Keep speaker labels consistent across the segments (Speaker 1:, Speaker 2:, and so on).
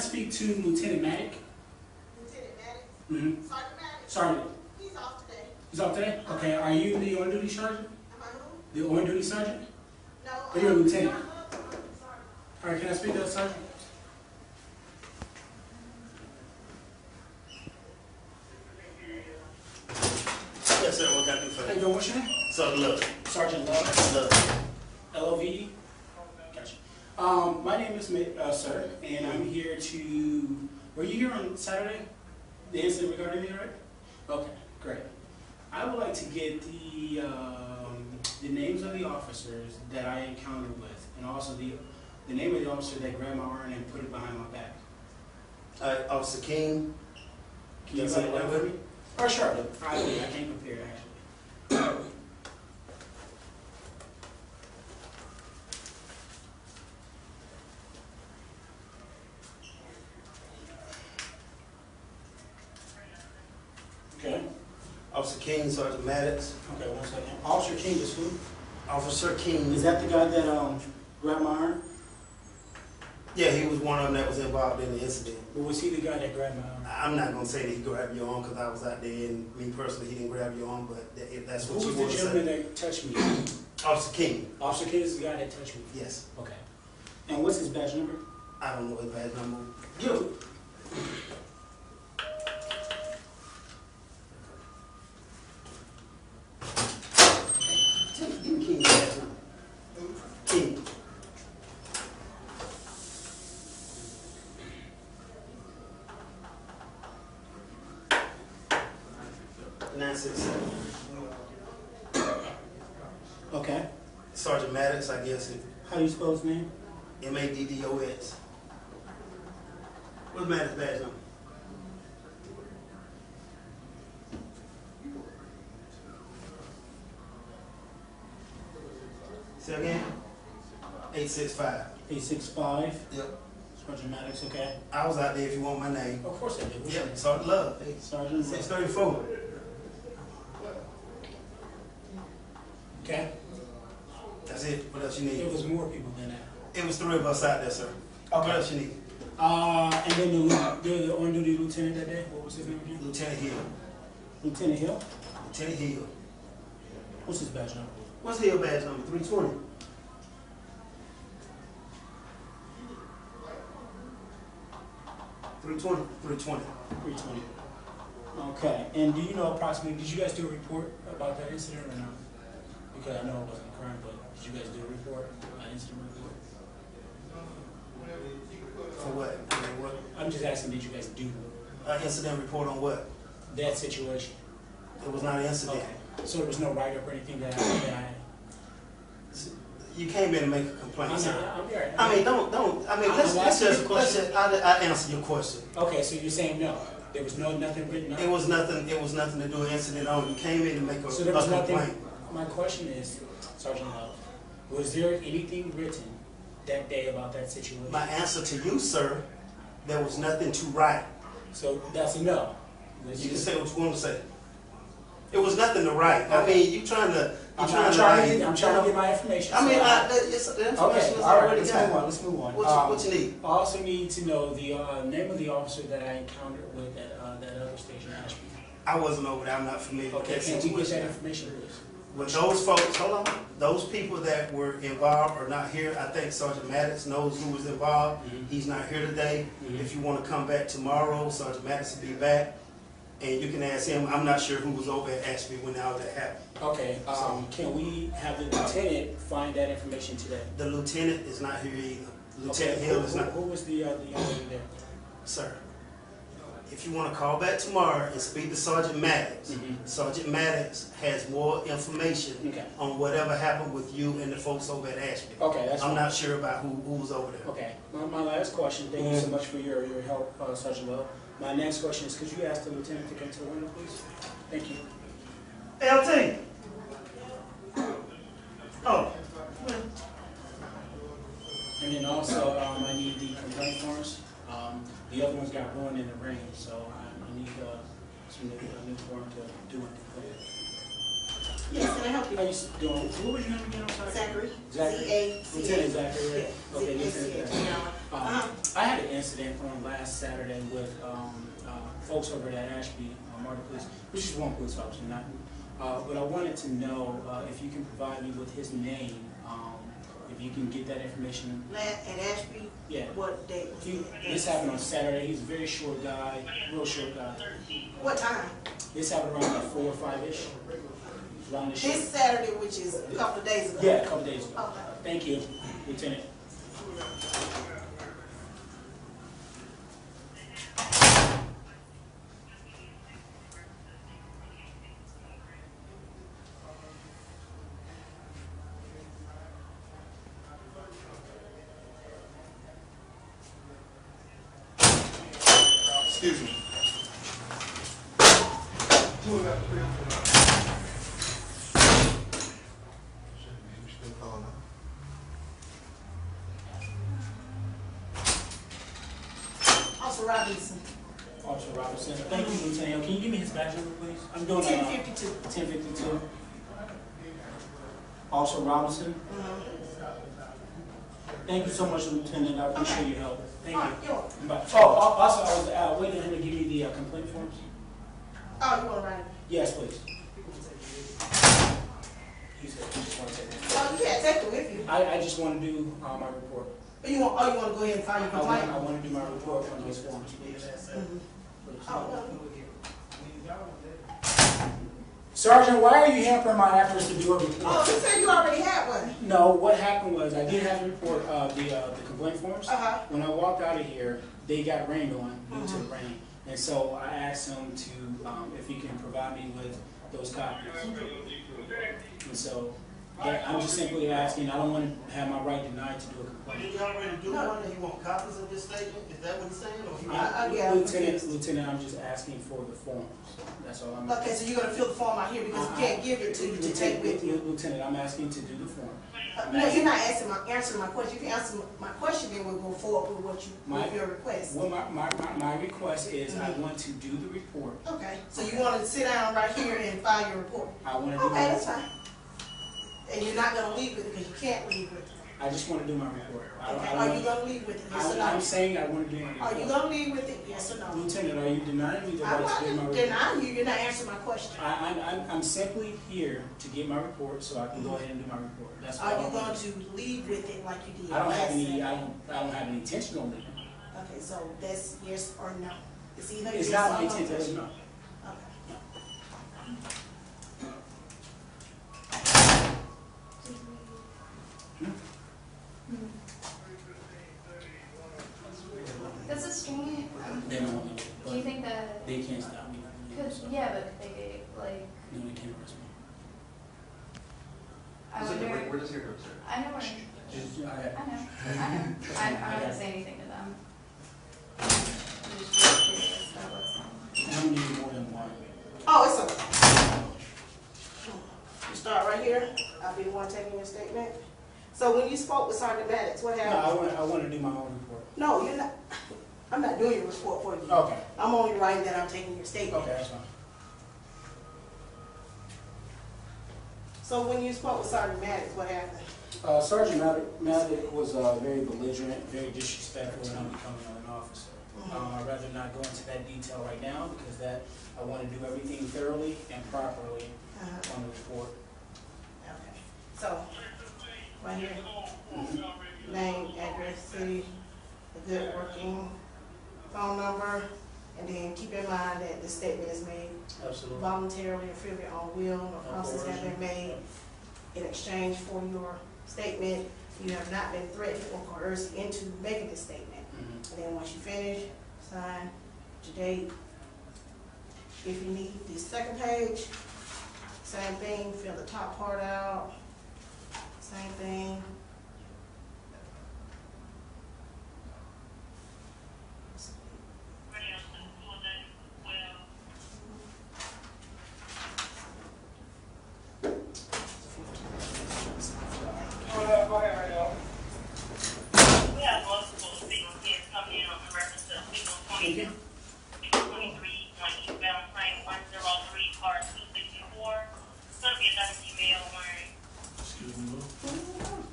Speaker 1: speak to Lieutenant Maddock?
Speaker 2: Lieutenant Maddox?
Speaker 1: Mm-hmm.
Speaker 2: Sergeant Maddox?
Speaker 1: Sergeant.
Speaker 2: He's off today.
Speaker 1: He's off today? Okay. Are you the on-duty sergeant?
Speaker 2: Am I who?
Speaker 1: The on-duty sergeant?
Speaker 2: No.
Speaker 1: Or you're a lieutenant? All right. Can I speak to the sergeant?
Speaker 3: Yes, sir. What can I do for
Speaker 1: How you
Speaker 3: you?
Speaker 1: doing? What's your name?
Speaker 3: Sergeant Love.
Speaker 1: Sergeant Love.
Speaker 3: Love.
Speaker 1: L-O-V-E? Gotcha. My name is Sir, and I'm here to... Were you here on Saturday? The incident regarding me, right? Okay, great. I would like to get the names of the officers that I encountered with, and also the name of the officer that grabbed my arm and put it behind my back.
Speaker 3: Officer King.
Speaker 1: Can you
Speaker 3: Yes,
Speaker 1: write
Speaker 3: sir.
Speaker 1: that for me? Oh, sure. I can't compare, actually. Okay.
Speaker 3: Officer King, Sergeant Maddox.
Speaker 1: Okay, 1 second. Officer King is who?
Speaker 3: Officer King.
Speaker 1: Is that the guy that grabbed my arm?
Speaker 3: Yeah, he was one of them that was involved in the incident.
Speaker 1: Or was he the guy that grabbed my arm?
Speaker 3: I'm not going to say that he grabbed your arm because I was out there, and me personally, he didn't grab your arm, but if that's what
Speaker 1: Who
Speaker 3: you
Speaker 1: was
Speaker 3: want
Speaker 1: the
Speaker 3: to
Speaker 1: gentleman
Speaker 3: say.
Speaker 1: that touched me?
Speaker 3: Officer King.
Speaker 1: Officer King is the guy that touched me?
Speaker 3: Yes.
Speaker 1: Okay. And what's his badge number?
Speaker 3: I don't know his badge number.
Speaker 1: You.
Speaker 3: Give me King's badge number. King. 967.
Speaker 1: Okay.
Speaker 3: Sergeant Maddox, I guess.
Speaker 1: How do you spell his name?
Speaker 3: M-A-D-D-O-X. What's Maddox's badge number? Say again? 865.
Speaker 1: 865.
Speaker 3: Yep.
Speaker 1: Sergeant Maddox, okay.
Speaker 3: I was out there if you want my name.
Speaker 1: Of course I did. What's your
Speaker 3: Yep,
Speaker 1: name?
Speaker 3: Sergeant Love.
Speaker 1: Sergeant Love.
Speaker 3: 634.
Speaker 1: Okay.
Speaker 3: That's it. What else you need?
Speaker 1: There was more people than that.
Speaker 3: It was 3 of us out there, sir.
Speaker 1: Okay.
Speaker 3: What else you need?
Speaker 1: And then the on-duty lieutenant that day, what was his name again?
Speaker 3: Lieutenant Hill.
Speaker 1: Lieutenant Hill?
Speaker 3: Lieutenant Hill.
Speaker 1: What's his badge number?
Speaker 3: What's Hill badge number? 320. $320.
Speaker 1: 320. Okay. And do you know approximately, did you guys do a report about that incident or not? Because I know it wasn't a crime, but did you guys do a report, an incident report?
Speaker 3: For what? I mean, what?
Speaker 1: I'm just asking, did you guys do
Speaker 3: Incident report on what?
Speaker 1: that situation?
Speaker 3: It was not an incident.
Speaker 1: Okay. So there was no write-up or anything that I
Speaker 3: You came in to make a complaint,
Speaker 1: I'm
Speaker 3: sir.
Speaker 1: not, I'm right.
Speaker 3: I mean, don't. I mean, let's just. I answer your question.
Speaker 1: Okay, so you're saying no? There was nothing written up?
Speaker 3: It was nothing to do with incident on. You came in to make a
Speaker 1: So there was nothing.
Speaker 3: complaint.
Speaker 1: My question is, Sergeant Love, was there anything written that day about that situation?
Speaker 3: My answer to you, sir, there was nothing to write.
Speaker 1: So that's a no.
Speaker 3: You can say what you want to say. It was nothing to write. I mean, I'm trying to
Speaker 1: get my information.
Speaker 3: I mean,
Speaker 1: So
Speaker 3: the information
Speaker 1: okay,
Speaker 3: is
Speaker 1: all right,
Speaker 3: already
Speaker 1: let's
Speaker 3: got.
Speaker 1: move on. Let's move on.
Speaker 3: What you need?
Speaker 1: I also need to know the name of the officer that I encountered with at that other station in Ashby.
Speaker 3: I wasn't over there. I'm not familiar with
Speaker 1: Okay,
Speaker 3: that
Speaker 1: can we get that
Speaker 3: situation.
Speaker 1: information, please?
Speaker 3: With those folks, hold on, those people that were involved are not here. I think Sergeant Maddox knows who was involved.
Speaker 1: Mhm.
Speaker 3: He's not here today.
Speaker 1: Mhm.
Speaker 3: If you want to come back tomorrow, Sergeant Maddox will be back. And you can ask him. I'm not sure who was over at Ashby when all that happened.
Speaker 1: Okay, can we have the lieutenant find that information today?
Speaker 3: The lieutenant is not here either. Lieutenant
Speaker 1: Okay,
Speaker 3: Hill is not.
Speaker 1: Who was the young lady there?
Speaker 3: Sir, if you want to call back tomorrow and speak to Sergeant Maddox,
Speaker 1: Mhm.
Speaker 3: Sergeant Maddox has more information
Speaker 1: Okay.
Speaker 3: on whatever happened with you and the folks over at Ashby.
Speaker 1: Okay, that's
Speaker 3: I'm
Speaker 1: fine.
Speaker 3: not sure about who was over there.
Speaker 1: Okay, my last question, thank you so much for your help, Sergeant Love. My next question is, could you ask the lieutenant to come to the window, please? Thank you.
Speaker 3: LT! Oh.
Speaker 1: And then also, I need the complaint forms. The other ones got ruined in the rain, so I need some new form to do a complaint.
Speaker 2: Yes, can I help you?
Speaker 1: How you doing? What was your name again? I'm sorry.
Speaker 2: Zachary.
Speaker 1: Zachary.
Speaker 2: Z-A-C-A.
Speaker 1: Lieutenant Zachary, right?
Speaker 2: Yeah,
Speaker 1: Okay,
Speaker 2: Z-A-C-A.
Speaker 1: Lieutenant Zachary. I had an incident on last Saturday with folks over at Ashby, Marta Police, which is one police officer, not. But I wanted to know if you can provide me with his name, if you can get that information.
Speaker 2: At Ashby?
Speaker 1: Yeah.
Speaker 2: What date was it?
Speaker 1: This happened on Saturday. He's a very short guy, real short guy.
Speaker 2: What time?
Speaker 1: This happened around like 4 or 5-ish. Around this
Speaker 2: This Saturday, which is a couple of days ago.
Speaker 1: Yeah, a couple days ago.
Speaker 2: Okay.
Speaker 1: Thank you, Lieutenant.
Speaker 4: Excuse me.
Speaker 2: Officer Robinson.
Speaker 1: Officer Robinson. Thank you, Lieutenant. Can you give me his badge number, please? I'm doing
Speaker 2: 1052.
Speaker 1: 1052. Officer Robinson. Thank you so much, Lieutenant. I appreciate your help. Thank you.
Speaker 2: You're welcome.
Speaker 1: Bye. Oh, also, I was waiting for him to give me the complaint forms.
Speaker 2: Oh, you want to write it?
Speaker 1: Yes, please. He said he just want to take it.
Speaker 2: Oh, you can't take it with you.
Speaker 1: I just want to do my report.
Speaker 2: You want to go ahead and file your complaint?
Speaker 1: I want to do my report on those forms, please.
Speaker 2: Oh, no.
Speaker 1: Sergeant, why are you hampering my efforts to do a report?
Speaker 2: Oh, you said you already had one.
Speaker 1: No, what happened was I did have a report of the complaint forms.
Speaker 2: Uh-huh.
Speaker 1: When I walked out of here, they got rained on due to the rain. And so I asked him to, if he can provide me with those copies. And so I'm just simply asking, I don't want to have my right denied to do a complaint.
Speaker 3: Did you already do one and you want copies of this statement? Is that what he's saying? Or
Speaker 2: Yeah,
Speaker 1: Lieutenant, I'm just asking for the forms. That's all I'm asking.
Speaker 2: Okay, so you're going to fill the form out here because we can't give it to you to take with you.
Speaker 1: Lieutenant, I'm asking to do the form.
Speaker 2: No, you're not answering my question. If you answer my question, then we'll go forward with with your request.
Speaker 1: Well, my request is I want to do the report.
Speaker 2: Okay, so you want to sit down right here and file your report?
Speaker 1: I want to do
Speaker 2: Okay,
Speaker 1: my
Speaker 2: that's fine. And you're not going to leave with it because you can't leave with it.
Speaker 1: I just want to do my report.
Speaker 2: Okay, are you going to leave with it? Yes or no?
Speaker 1: I'm saying I want to do my report.
Speaker 2: Are you going to leave with it? Yes or no?
Speaker 1: Lieutenant, are you denying me the
Speaker 2: I'm
Speaker 1: right to do my
Speaker 2: not
Speaker 1: report?
Speaker 2: denying you. You're not answering my question.
Speaker 1: I'm simply here to get my report so I can go ahead and do my report. That's all
Speaker 2: Are
Speaker 1: I
Speaker 2: you
Speaker 1: want
Speaker 2: going
Speaker 1: to do.
Speaker 2: to leave with it like you did
Speaker 1: I don't have
Speaker 2: last
Speaker 1: any.
Speaker 2: Saturday?
Speaker 1: I don't have any intention on leaving.
Speaker 2: Okay, so that's yes or no. It's either
Speaker 1: It's
Speaker 2: yes
Speaker 1: not
Speaker 2: or
Speaker 1: my
Speaker 2: no.
Speaker 1: intention. It's not.
Speaker 2: Okay.
Speaker 5: Does this stream?
Speaker 1: They don't want me.
Speaker 5: Do you think that?
Speaker 1: They can't stop me.
Speaker 5: Cause yeah, but they like.
Speaker 1: No, they can't arrest me.
Speaker 5: I wonder.
Speaker 4: Where does your go, sir?
Speaker 5: I know where.
Speaker 1: Just,
Speaker 5: I know. I'm not gonna say anything to them. I'm just really curious about what's going on.
Speaker 1: I don't need more than one.
Speaker 2: Oh, it's okay. You start right here. I'll be the one taking your statement. So when you spoke with Sergeant Maddox, what
Speaker 1: No,
Speaker 2: happened?
Speaker 1: I want to do my own report.
Speaker 2: No, you're not. I'm not doing your report for you.
Speaker 1: Okay.
Speaker 2: I'm only writing that I'm taking your statement.
Speaker 1: Okay, that's fine.
Speaker 2: So when you spoke with Sergeant Maddox, what happened?
Speaker 1: Sergeant Maddox was very belligerent, very disrespectful when I'm becoming an officer. I'd rather not go into that detail right now because I want to do everything thoroughly and properly on the report.
Speaker 2: Okay. So, right here, name, address, city, a good working phone number, and then keep in mind that the statement is made
Speaker 1: Absolutely.
Speaker 2: voluntarily or free of your own will. No promises have been made in exchange for your statement. You have not been threatened or coerced into making this statement. And then once you finish, sign your date. If you need the second page, same thing, fill the top part out, same thing.
Speaker 6: We have multiple signals here coming in on reference to signal 23 on eastbound train 103 car 264. gonna be a deputy male wearing
Speaker 4: Excuse me, ma'am.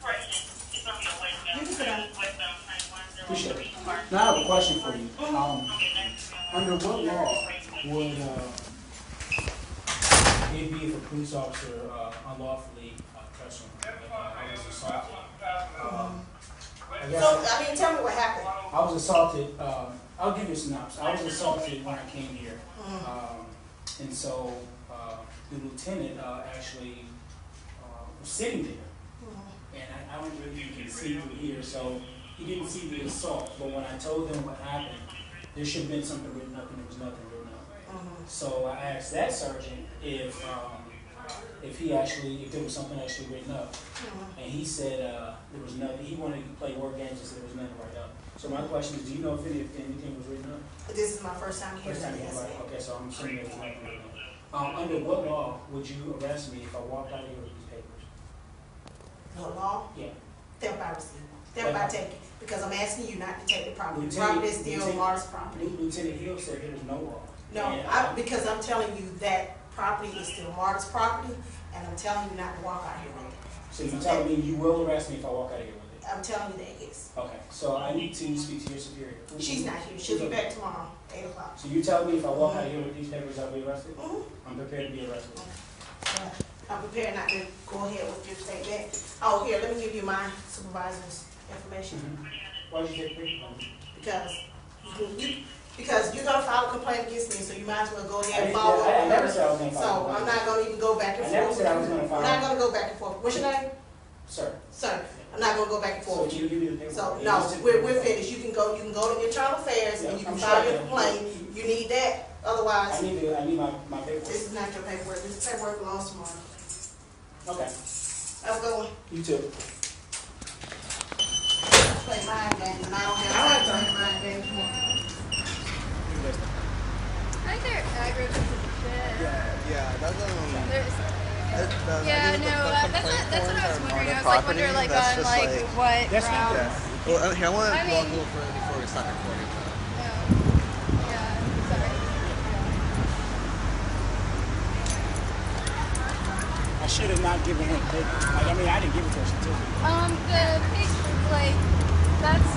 Speaker 6: correction. It's gonna be a westbound, westbound train,
Speaker 1: Appreciate
Speaker 6: 103
Speaker 1: it.
Speaker 6: park.
Speaker 1: Now I have a question for you.
Speaker 6: Okay, next.
Speaker 4: Under what law would it be if a police officer unlawfully touched him? I was assaulted. I guess
Speaker 2: So, I mean, tell me what happened.
Speaker 1: I was assaulted, I'll give you a synopsis. I was assaulted when I came here. And so, the lieutenant, actually, was sitting there. And I don't really can see through here, so he didn't see the assault. But when I told him what happened, there should have been something written up, and there was nothing written up. So I asked that sergeant if there was something actually written up. And he said there was nothing. He wanted to play word games and said there was nothing right up. So my question is, do you know if anything was written up?
Speaker 2: This is my first time hearing
Speaker 1: First time
Speaker 2: that.
Speaker 1: you heard it. Okay, so I'm assuming there was nothing written up. Under what law would you arrest me if I walked out of here with these papers?
Speaker 2: What law?
Speaker 1: Yeah.
Speaker 2: Theft by receipt. Theft by taking. Because I'm asking you not to take the property. The
Speaker 1: Lieutenant-
Speaker 2: property is still
Speaker 1: Lieutenant-
Speaker 2: Marta's property.
Speaker 1: Lieutenant Hill said there was no law.
Speaker 2: No,
Speaker 1: And
Speaker 2: because I'm telling you that property is still Marta's property, and I'm telling you not to walk out here with it.
Speaker 1: So you're telling me you will arrest me if I walk out of here with it?
Speaker 2: I'm telling you that, yes.
Speaker 1: Okay, so I need to speak to your superior.
Speaker 2: She's not here. She'll be back tomorrow, 8 o'clock.
Speaker 1: So you telling me if I walk out of here with these papers, I'll be arrested?
Speaker 2: Mhm.
Speaker 1: I'm prepared to be arrested.
Speaker 2: I'm prepared not to go ahead with your statement. Oh, here, let me give you my supervisor's information.
Speaker 1: Why did you take pictures?
Speaker 2: Because you're gonna file a complaint against me, so you might as well go ahead and
Speaker 1: I
Speaker 2: follow.
Speaker 1: never said I was gonna file a
Speaker 2: So
Speaker 1: complaint.
Speaker 2: I'm not gonna even go back and
Speaker 1: I
Speaker 2: forth.
Speaker 1: never said I was gonna file.
Speaker 2: I'm not gonna go back and forth. What's your name?
Speaker 1: Sir.
Speaker 2: Sir, I'm not gonna go back and
Speaker 1: So
Speaker 2: forth.
Speaker 1: can you give me the paper?
Speaker 2: So, no, we're finished. You can go to Internal Affairs and you can file your complaint. You need that,
Speaker 1: I
Speaker 2: otherwise,
Speaker 1: need my paper.
Speaker 2: this is not your paperwork. This paperwork belongs to Marta.
Speaker 1: Okay.
Speaker 2: I'm going.
Speaker 1: You too.
Speaker 2: Play mind games, and I don't have time to play mind games more.
Speaker 5: I think they're aggravated shit.
Speaker 7: Yeah, that's
Speaker 5: Yeah, no, that's what I was wondering. I was like wondering like
Speaker 7: that's
Speaker 5: on
Speaker 7: just
Speaker 5: like what
Speaker 1: That's not
Speaker 5: grounds.
Speaker 7: Yeah. Well, here, I want to
Speaker 5: I
Speaker 7: walk
Speaker 5: mean-
Speaker 7: a little further before we start recording.
Speaker 5: Oh. Yeah, sorry.
Speaker 1: I should have not given him the paper. Like, I mean, I didn't give it to her. She took it.
Speaker 5: The page, like, that's